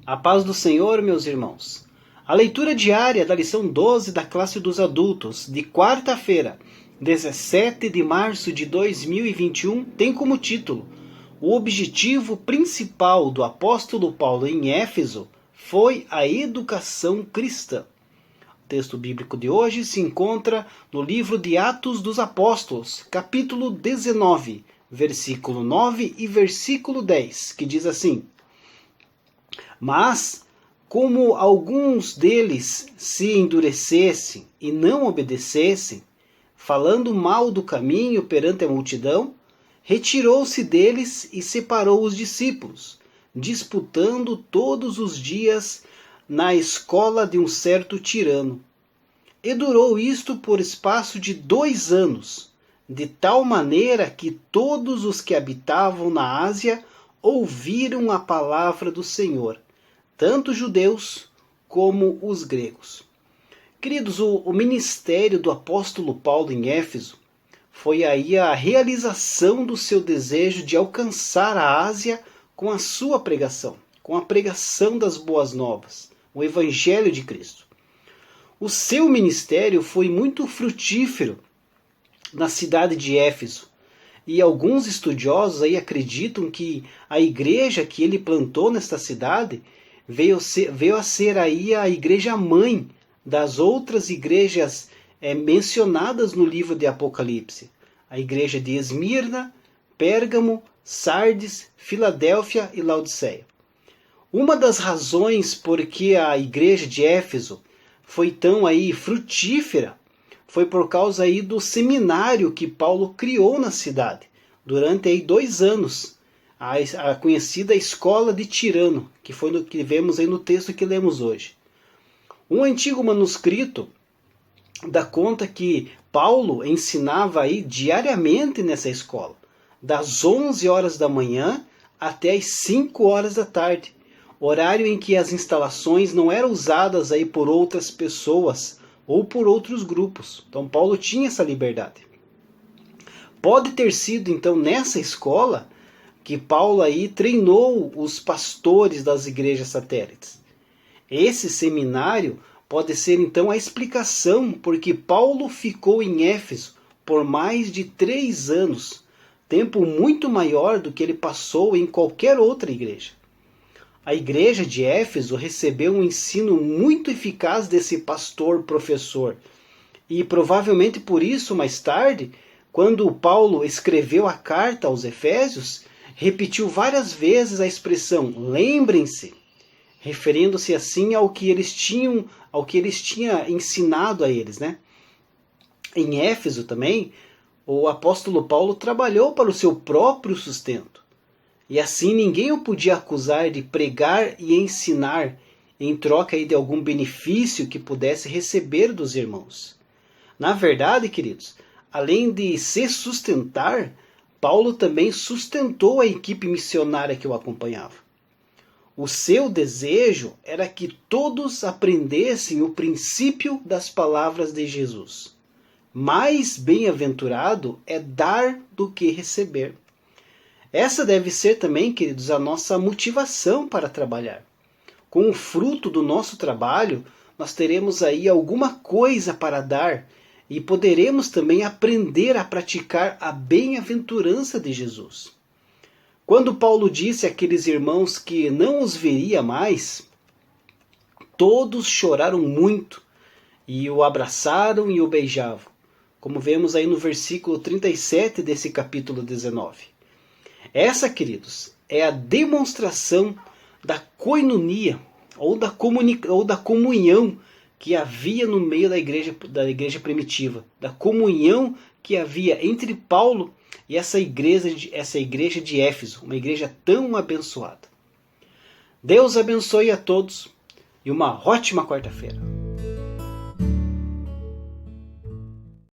A paz do Senhor, meus irmãos. A leitura diária da lição 12 da classe dos adultos, de quarta-feira, 17 de março de 2021, tem como título: o objetivo principal do apóstolo Paulo em Éfeso foi a educação cristã. O texto bíblico de hoje se encontra no livro de Atos dos Apóstolos, capítulo 19, versículo 9 e versículo 10, que diz assim: Mas, como alguns deles se endurecessem e não obedecessem, falando mal do caminho perante a multidão, retirou-se deles e separou os discípulos, disputando todos os dias na escola de um certo tirano. E durou isto por espaço de 2 anos, de tal maneira que todos os que habitavam na Ásia ouviram a palavra do Senhor, tanto os judeus como os gregos. Queridos, o ministério do apóstolo Paulo em Éfeso foi aí a realização do seu desejo de alcançar a Ásia com a sua pregação, com a pregação das boas novas, o Evangelho de Cristo. O seu ministério foi muito frutífero na cidade de Éfeso, e alguns estudiosos aí acreditam que a igreja que ele plantou nesta cidade veio a ser aí a igreja mãe das outras igrejas mencionadas no livro de Apocalipse. A igreja de Esmirna, Pérgamo, Sardes, Filadélfia e Laodiceia. Uma das razões por que a igreja de Éfeso foi tão aí frutífera foi por causa aí do seminário que Paulo criou na cidade durante aí 2 anos. A conhecida escola de Tirano, que foi no que vemos aí no texto que lemos hoje. Um antigo manuscrito dá conta que Paulo ensinava aí diariamente nessa escola, das 11 horas da manhã até as 5 horas da tarde, horário em que as instalações não eram usadas aí por outras pessoas ou por outros grupos. Então Paulo tinha essa liberdade. Pode ter sido então nessa escola que Paulo aí treinou os pastores das igrejas satélites. Esse seminário pode ser então a explicação por que Paulo ficou em Éfeso por mais de 3 anos, tempo muito maior do que ele passou em qualquer outra igreja. A igreja de Éfeso recebeu um ensino muito eficaz desse pastor-professor, e provavelmente por isso, mais tarde, quando Paulo escreveu a carta aos Efésios, repetiu várias vezes a expressão lembrem-se, referindo-se assim ao que eles tinham ensinado a eles, né? Em Éfeso também, o apóstolo Paulo trabalhou para o seu próprio sustento. E assim ninguém o podia acusar de pregar e ensinar em troca aí de algum benefício que pudesse receber dos irmãos. Na verdade, queridos, além de se sustentar, Paulo também sustentou a equipe missionária que o acompanhava. O seu desejo era que todos aprendessem o princípio das palavras de Jesus. Mais bem-aventurado é dar do que receber. Essa deve ser também, queridos, a nossa motivação para trabalhar. Com o fruto do nosso trabalho, nós teremos aí alguma coisa para dar e poderemos também aprender a praticar a bem-aventurança de Jesus. Quando Paulo disse àqueles irmãos que não os veria mais, todos choraram muito e o abraçaram e o beijavam, como vemos aí no versículo 37 desse capítulo 19. Essa, queridos, é a demonstração da koinonia, ou da comunhão que havia no meio da igreja primitiva, da comunhão que havia entre Paulo e essa igreja de Éfeso, uma igreja tão abençoada. Deus abençoe a todos e uma ótima quarta-feira.